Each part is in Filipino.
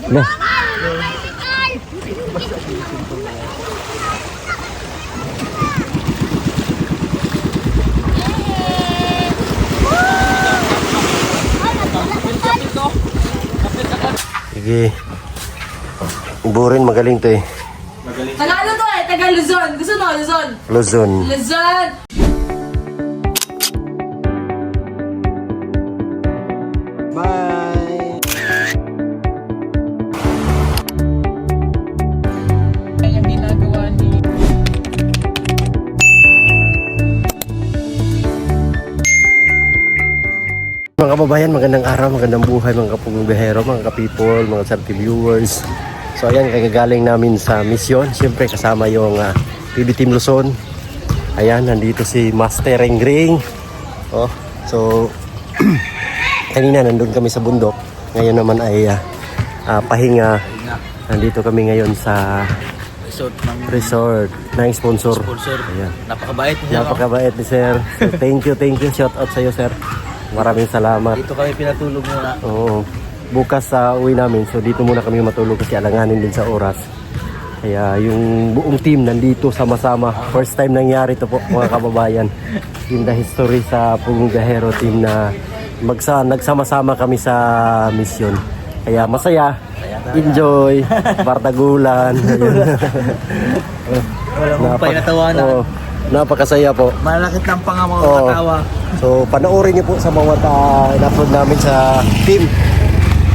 Nah. Sige. Burin magaling to eh. Tagalog to eh, taga Luzon. Gusto mo, Luzon? Luzon. Luzon! Bye. Yung ginagawa ni... Mga kababayan, magandang araw, magandang buhay mga kapugubehero, mga ka-people, mga sarti viewers. So ayan, kagagaling namin sa misyon. Siyempre kasama yung PB Team Luzon. Ayan, nandito si Master Ring. Oh, so kanina nandun kami sa bundok. Ngayon naman ay pahinga. Nandito kami ngayon sa resort ng sponsor. Ayan. Napakabait niya. Napakabait ni sir. So, thank you. Shout out sa iyo, sir. Maraming salamat. Dito kami pinatulog muna. Oo. Bukas sa uwi namin. So dito muna kami matulog kasi alanganin din sa oras. Kaya yung buong team nandito sama-sama. First time nangyari ito po mga kababayan. In the history sa Pugungahero team na nagsama-sama kami sa mission. Kaya masaya. Enjoy. Bardagulan. Walang humpay na tawanan. Oo. Napakasaya po. Malakit ng panga mga Oo. katawa. So panoorin niyo po sa mga in-upload namin sa team.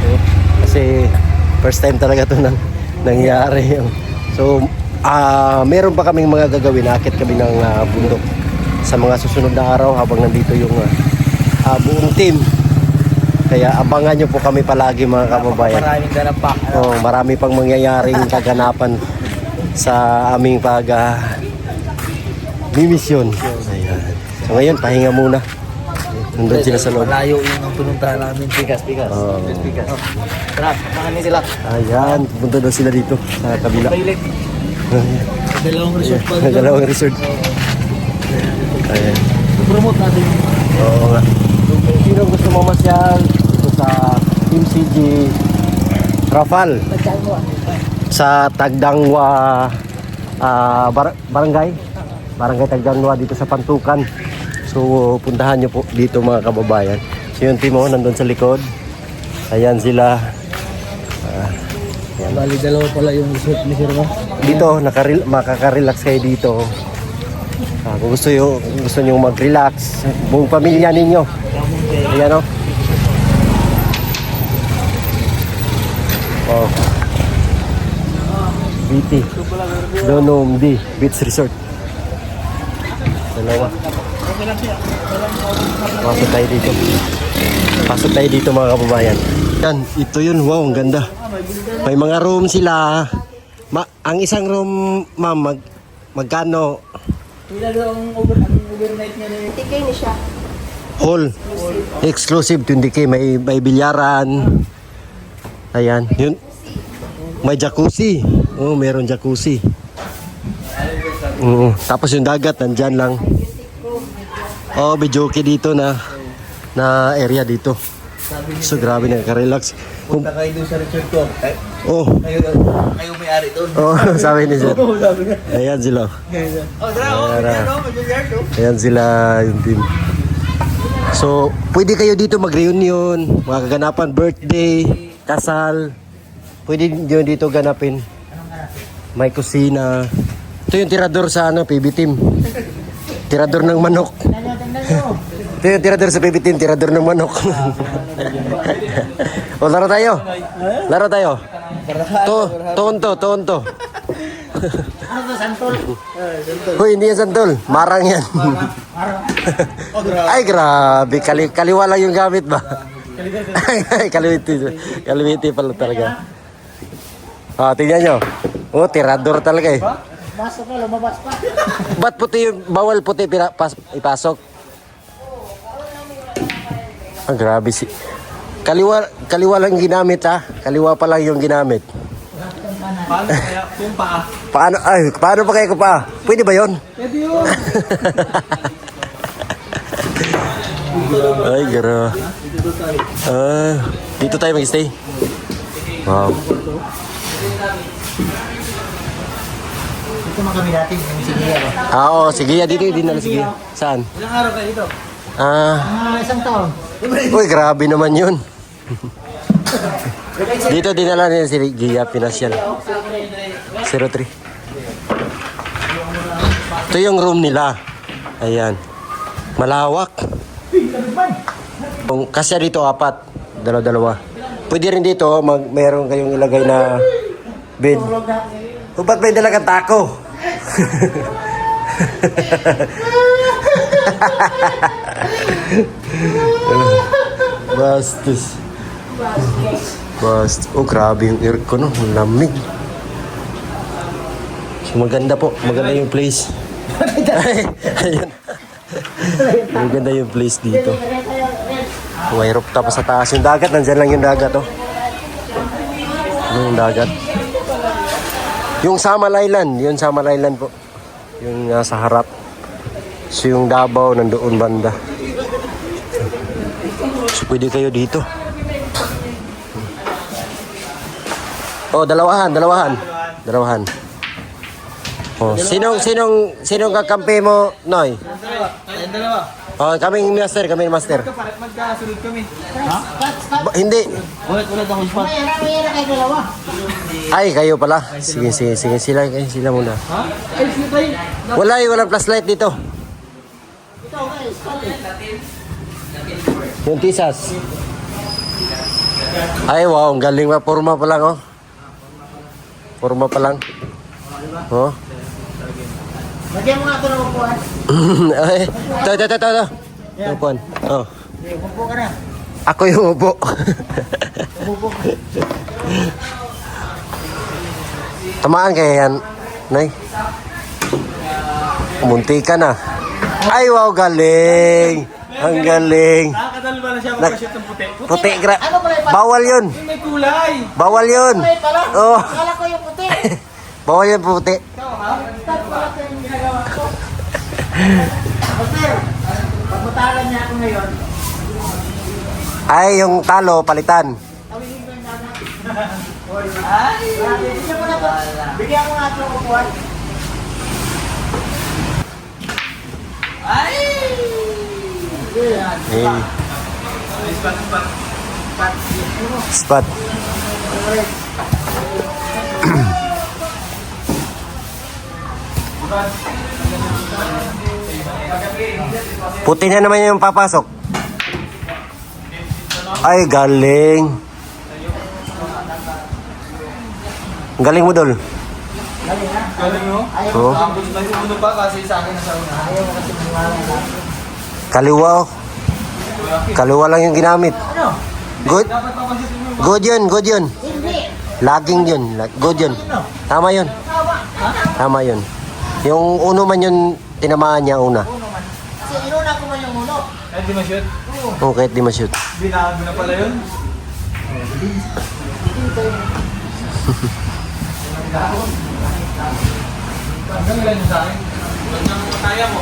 So, kasi first time talaga ito nangyari. So meron pa kaming mga gagawin. Akit kami ng bundok sa mga susunod na araw habang nandito yung buong team. Kaya abangan niyo po kami palagi mga kababayan. Maraming ganap pa. Marami pang mangyayaring kaganapan sa aming misyon. Ayan. So ngayon, pahinga muna. Nandun sila sa loob. Malayo yung pinuntahan namin. Pikas. Oo. Tara, samahan sila. Ayan, pupunta daw sila dito sa kabila. Toilet. Dalawang resort pa. Dalawang resort. Ayan. Promote natin. Oo nga. Sino gusto mamasyal dito sa MCG Rafal sa Tagdangwa Barangay Tagdangwa dito sa Pantukan. So puntahan nyo po dito mga kababayan. So yung team nandun sa likod. Ayan sila. Bali, dalawa pala yung resort ni Sir mo. Dito makaka-relax kayo dito. Kung gusto nyo mag-relax, buong pamilya ninyo. Ayan o. Oh. BT. Donom D Beach Resort. Dalawa. Pasok tayo dito mga kababayan. Yan, ito yun. Wow, ang ganda. May mga room sila. Ang isang room, ma'am, magkano? Wala daw ang overnight niya na yun. Tikay ni siya. Hall. Exclusive 20K. May bilyaran. Ayan. Yun. May jacuzzi. Oh, meron jacuzzi. Tapos yung dagat, nandyan lang. Oh, bijoki dito na area dito. So, grabe nakaka-relax. Punta kayo doon sa resort ko. Oh. Kayo may-ari doon. Oh, sabi ni sir. Sabi nga. Ayan sila. Oh, tara, Ayan sila yung team. So, pwede kayo dito mag-reunion, mga kaganapan, birthday, kasal. Pwede nyo dito ganapin. May kusina. Ito yung tirador sa PB Team. Tirador ng manok. Ito yung tirador sa PB Team, tirador ng manok. O, laro tayo. Tonto. Hoy, hindi yan santol. Marang yan. Ay, grabe. Kaliwa lang yung gamit ba? Ay, kaliwiti pala talaga. Tingnan nyo. Oh, tirador talaga eh. Masok na, lumabas pa. Ba't puti yung, bawal puti ipasok? Grabe si... Kaliwa lang ginamit ha. Kaliwa pa lang yung ginamit. Paano kaya kung paa? Paano pa kaya ko pa? Pwede ba yun? Pwede yun. Ay, gara. Dito tayo mag-stay. Wow. Ito mga kami natin, yung sige ba? Oo, sige ya dito, dinala sige. Saan? Ilang araw kayo dito? Ah, 1 taon. uy, grabe naman yun. Dito dinala niya si Gia Pinasyal. 03. Ito yung room nila. Ayan. Malawak. Kasi dito 4. Dalawa-dalawa. Pwede rin dito, meron kayong ilagay na bed. O ba't may dalagang tako? Bastos. Bastos. Oh, grabe yung aircon, no? Ang lamig. So, maganda po. Maganda yung place. Ayan. Maganda yung place dito. May rooftop sa taas. Yung dagat, nandyan lang yung dagat, oh. Ano yung dagat? Yung Samal Island. Yung Samal Island po. Yung sa harap. So, yung Davao, nandoon banda. So, pwede kayo dito. Oh, dalawahan. Oh, sinong kakampi mo, Noy? Tayong dalawa. Oh, kaming master. Magkasunod kami. Ha? Hindi. Ulit ako spot. Mayroon kayo dalawa. Ay, kayo pala. Sige. Sila muna. Ha? Ay, sige tayo. Walang flashlight dito. Ito, okay. Spot Yung tisas. Ay, wow. Ang galing pa. Forma pa lang, oh. Forma pa lang. Oh. Lagyan mo nga ito ng upuan. Ay, ito. Upuan. Oh. Upo ka na. Ako yung upo. Upo ka. Tamaan kaya yan, Nay. Munti ka na. Ay, wow, galing. Ang galing. Nakakadal ba na siya magpa-shoot ng puti? Puti, Ano pala yung bawal yun. may kulay? Bawal yun. Kulay pala. Oh, Akala ko yung puti. bawal yun puti. Ikaw ha? Start pala ito yung ginagawa ko. Master, pagmatalan niya ako ngayon. Ay, yung talo, palitan. Tawigin ko yung dana. Ay! Bigyan mo na to. Bigyan mo nga ito ng upuan. Ay! Hey. Spot. Puti na naman yung papasok. Ay, galing. Galing mo, Dol. Galing mo? Oo. Tapos may uno pa kasi sa akin na sa una. Ayaw mo kasi Kaliwa, oh. Kaliwa lang yung ginamit. Ano? Good? Dapat papasitin mo. Good yun. Hindi. Laging yun. Good yun. Tama yun. Tama yun. Yung uno man yun, tinamaan niya una. Uno man. Kasi inuna ko man yung uno. Kahit di ma-shoot? Oo, kahit di ma-shoot. Binago na pala yun. Hanggang ilan yung sa akin? Hanggang kaya mo.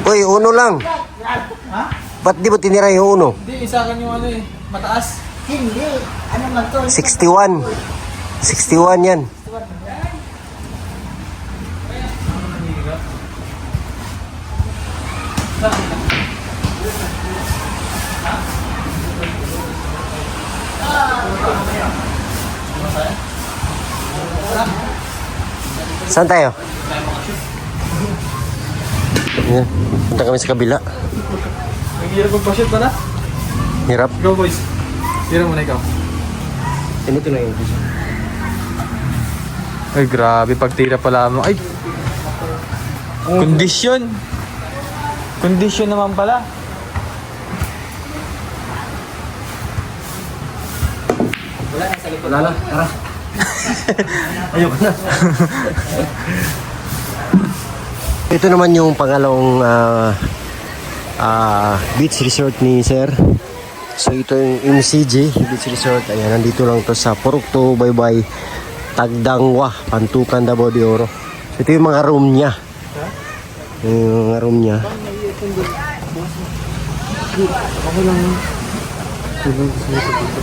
Uy, uno lang. Ha? Ba't di mo tinira yung uno? Hindi, isa akin yung ano eh. Mataas. Hindi. Ano man to? 61. 61 yan. Saan tayo? Yan. Punta kami sa kabila. Naghihirap magpa-shoot ba na? Hirap. Go boys. Tira muna ikaw. Ganito lang yun. Ay grabe, pagtira pala mo. Ay! Kondisyon! Kondisyon naman pala. Wala na. Tara. Ayoko na. Ito naman yung pangalawang beach resort ni Sir. So ito yung MCG Beach Resort. Ayan, nandito lang to sa Purukto, Baybay, Tagdangwa, Pantukan, Davao de Oro. So ito yung mga room niya. Yung mga room niya.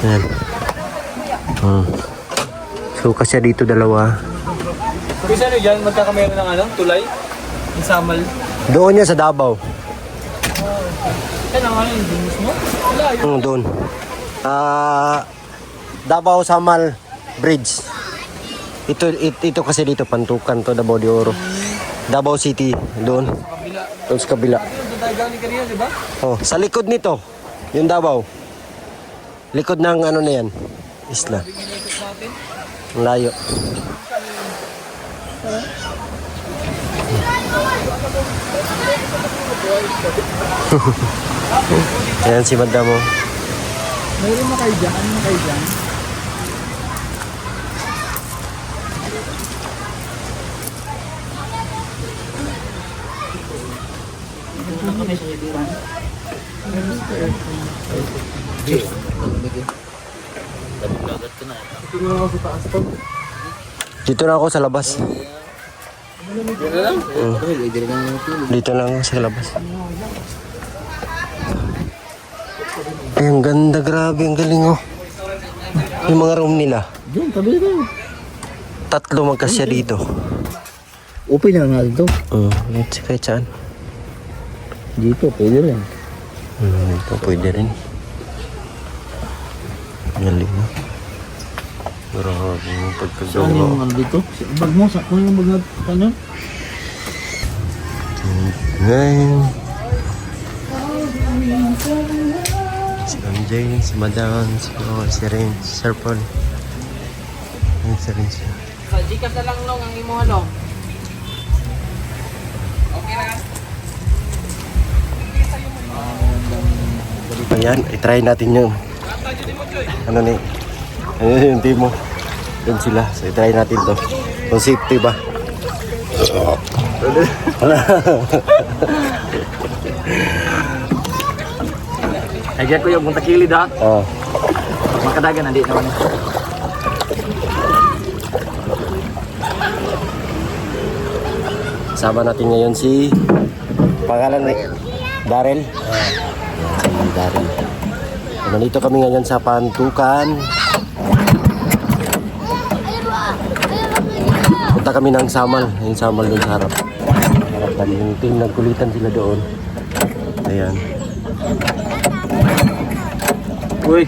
Ayan. So kasi dito dalawa. Kasi ano dyan, magkakamera ng ano, tulay? Yung samal. Doon yan sa Davao. Yan ang ano, yung mismo? Wala, yun. Doon. Davao Samal Bridge. Ito kasi dito Pantukan to, Davao de Oro. Davao City doon. Kabila. Doon sa kabila. Doon tayo galing kanina, di ba? Oh, sa likod nito, yung Davao. Likod ng ano na yan, isla. Natin. Ang layo. Ayan si Madam mo. Mayroon na kayo dyan? Ano na kayo dyan? Dito na ako sa labas. Dito lang ako sa labas. Ay, ang ganda, grabe, ang galing oh. Yung mga room nila. Diyan, tabi rin. 3 magkasya dito. Open na natin to. Let's kahit saan. Dito, pwede rin. Ito pwede rin. Galing na. Grabe yung Saan pagkagawa. yung ano dito? Bag mo, kung yung bag na ano? Ngayon. Si MJ, si Madam, si Ren, si Sir Paul. Ayan si Ren siya. Sa Gcash na lang nung ang imo ano. Ayan, i-try natin yung ano ni ayun yung team mo. Yan sila. So i-try natin to. Kung safety ba? Nagyan ko yung punta kilid ha. Oh. Makadagan, hindi naman. Kasama natin ngayon si pangalan ni Darrell. Si Darrell. Nandito kami ngayon sa Pantukan. Punta kami ng Samal. Yung Samal doon sa harap. Harapan yung team, nagkulitan sila doon. Ayan. Uy.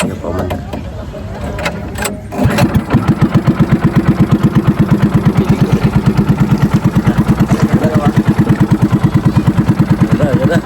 Ano pa man. Ganda.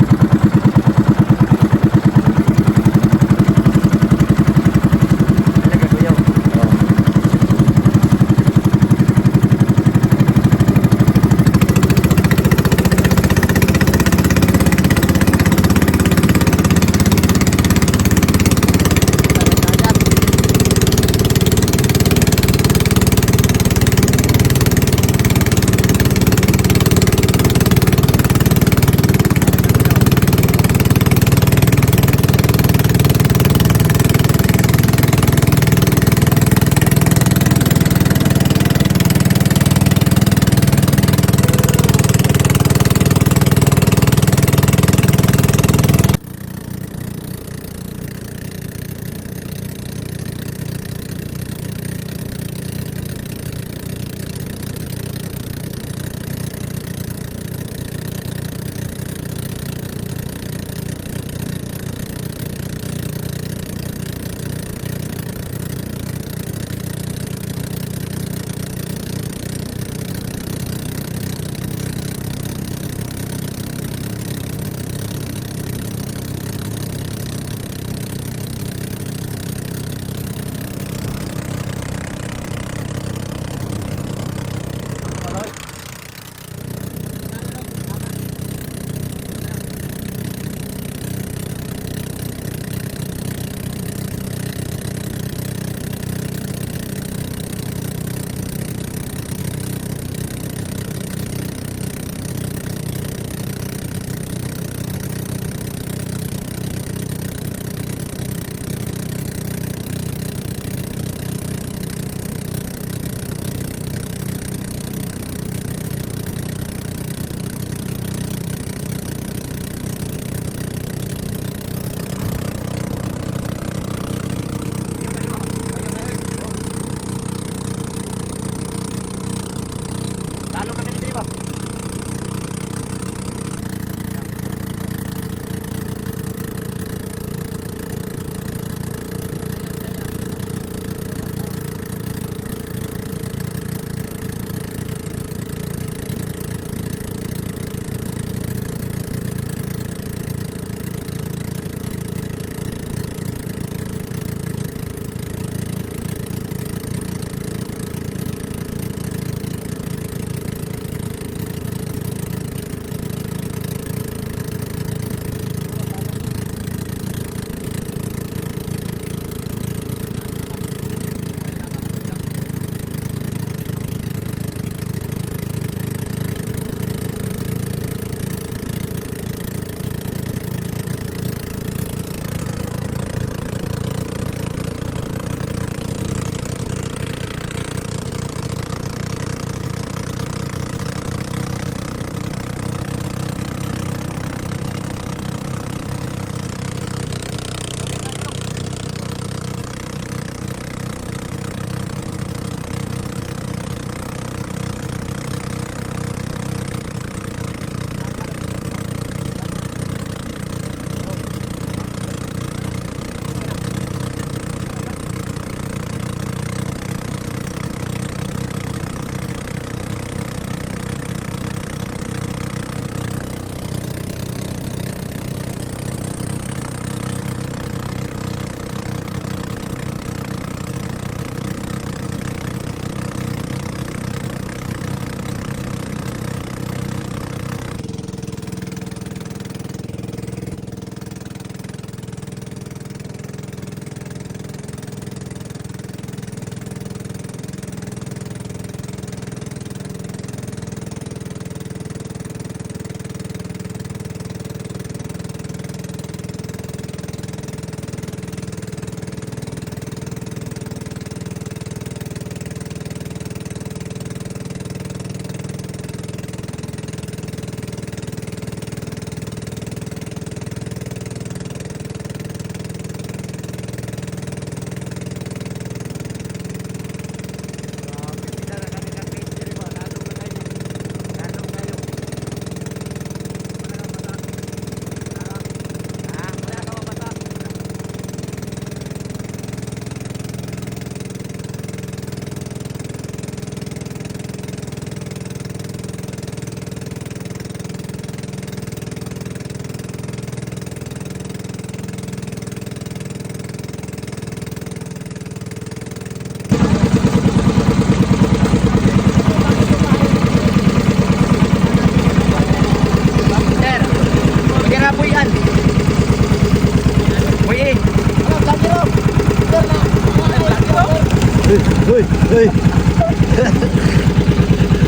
Uy, uy.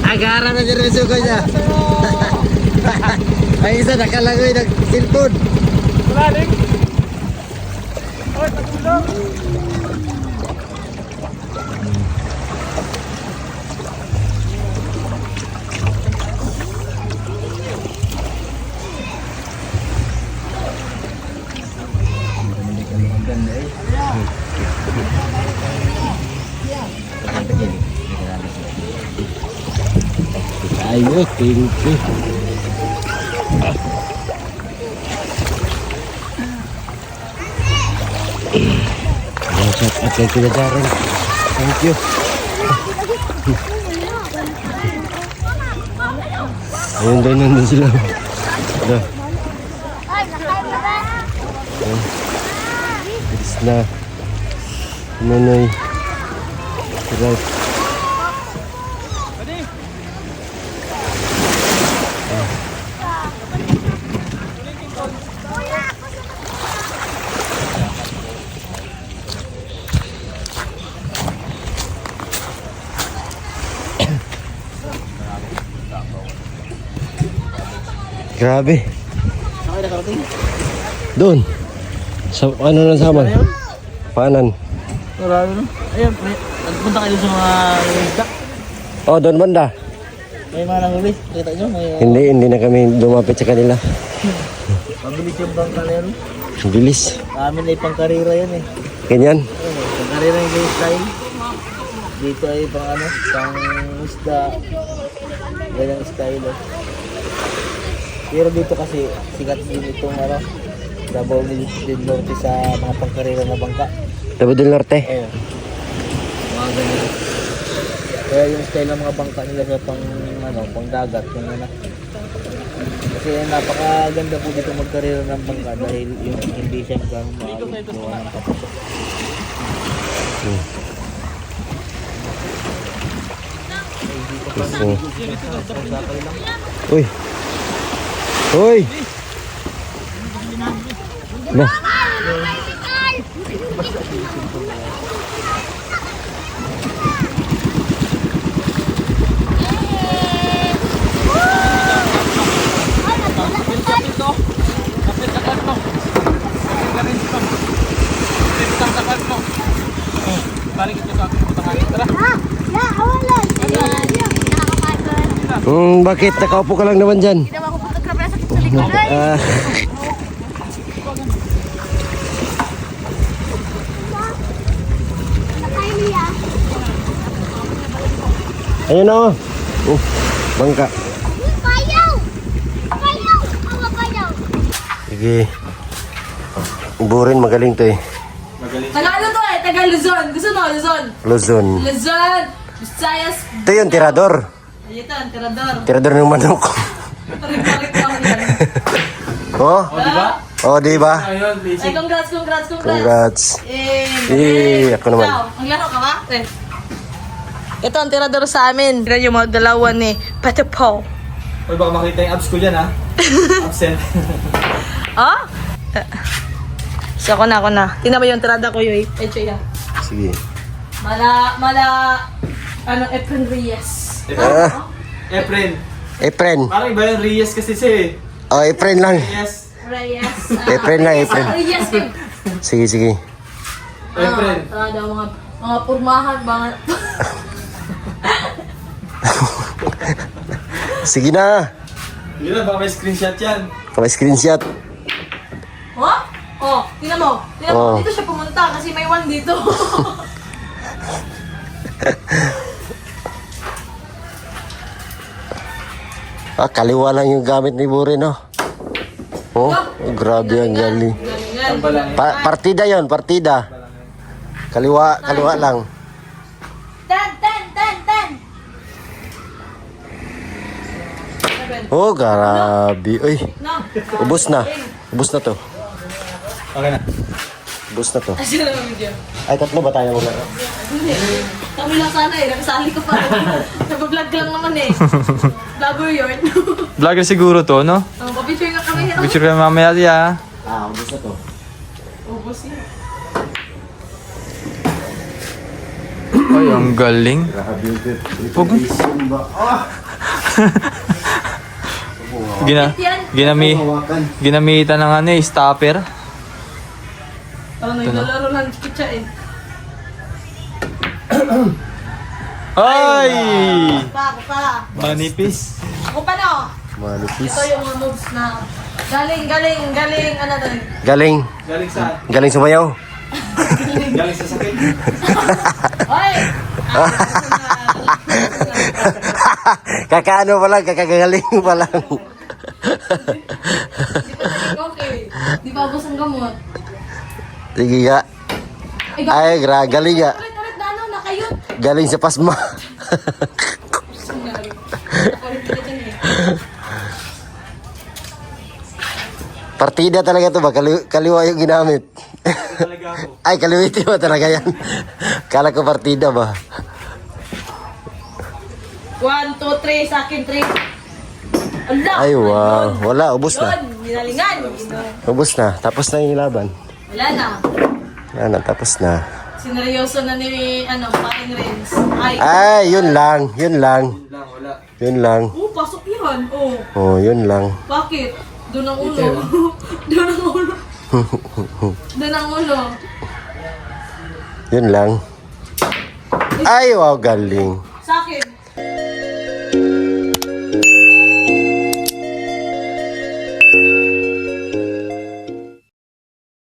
Agara na dyan reso ko niya. Ay isa nakalangoy ng cellphone. Maraming. Oy, patulong. Ayo, tinggi. Shout out kay Kuya Darren. Thank you. Ayun doon, nandun sila. Ito. It's na. Nanay. Right. Grabe. Okay, nakarating. Doon. Sa ano lang sama? Panan. Marami no? Ayun, nagpunta kayo sa mga isda. Oh, doon banda. May mga nahuli. Kita nyo? May, Hindi na kami lumapit sa kanila. mabilis yung bangka na yun. Ang bilis. Amin ay pangkarira yan eh. Ganyan. Pangkarira yung gay style. Dito ay pang ano, pang isda. Ganyang style eh. Pero dito kasi sikat din itong ano, Davao del Norte sa mga pangkarira na bangka. Davao del Norte. Ayun. Mga ganyan. Kaya yung style ng mga bangka nila sa pang ano, pang dagat yung ano. Kasi napakaganda po dito magkarera ng bangka dahil yung hindi siya magkano maawit ng kapatid. Uy. Uy. Nah. Balik ito sa ating putangan. Tara. Bakit nakaupo ka lang naman dyan? Hindi naman ako photographer sa sakit sa likod. Ah, ayun na oh. Bangka. Payaw! Payaw! Mga payaw! Sige. Burin magaling to eh. Taga ano to eh? Taga Luzon. Gusto mo? Luzon. Luzon. Luzon. Visayas. Ito yung tirador. Ito, ang tirador. Tirador ng manok. Tarik-tarik ako yan. Oh? Oh, di ba? Ay, congrats. Congrats. Ako naman. Ikaw, maglaro ka ba? Ito ang tirador sa amin. Tignan yung mga dalawa ni Petepo. Uy, baka makita yung abs ko dyan ha. Absent. Ah? So ako na. Tingnan mo yung tirada ko yun. Echo yan. Sige. Efren Reyes. Efren. Efren. Parang iba yung Reyes kasi siya eh. Oh, Efren lang. Reyes. Reyes. Efren lang, Efren. Reyes yun. Sige. Efren. Tirada, mga purmahan, mga... Sige na. Yun na, baka may screenshot yan. Kamay screenshot. Oh? Oh, tingnan mo. Oh. Dito siya pumunta kasi may one dito. Kaliwa lang yung gamit ni Burin, no? Oh, grabe ang galing. Galingan. Tamba lang yan. Partida yon, partida. Kaliwa lang. Ten! Oh, grabe. Uy, No. ubos na. Ubos na to. Okay na. Ubos na to. Asin na ang video. Ay, tatlo ba tayo maglaro? Hindi. Kami lang sana eh. Nakasali ko pa. Nag-vlog lang naman eh. Vlogger yun. Vlogger siguro to, no? Papicture nga kami. Picture kayo mamaya siya. Ubos na to. Ubus yun. Ay, ang galing. Preparation ba? Ah! Ginamitan ng ano eh, stopper. Parang naglalaro lang kitsa eh. Ay! Pa. Manipis. Ako pa no? Manipis. Ito yung mga moves na galing, ano doon? Galing. Galing saan? Galing sumayaw. Galing sa sakit. Hoy! Kakaano pa lang, kakagaling pa lang. Di pa naging okay. Di pa ubos ang gamot. Sige nga. Ay, galing nga. Ulit na ano, nakayot. Galing sa pasma. Ulit eh. Partida talaga to ba? Kaliwa yung ginamit. Ay, kaliwiti ba talaga yan? Kala ko partida ba? 1, 2, 3, sa akin 3. Ala! Ay, wow. Wala, ubos na. Yun, ginalingan. Ubos na. Tapos na yung laban. Wala na. Wala na, tapos na. Sineryoso na ni, Pating Renz. Ay, yun lang. Yun lang. Yun lang. Oh, pasok yan. Oh, Oh, yun lang. bakit? Doon ang ulo. Doon ang ulo. Doon ang ulo. Yun lang. Ay, wow, galing. Sa akin.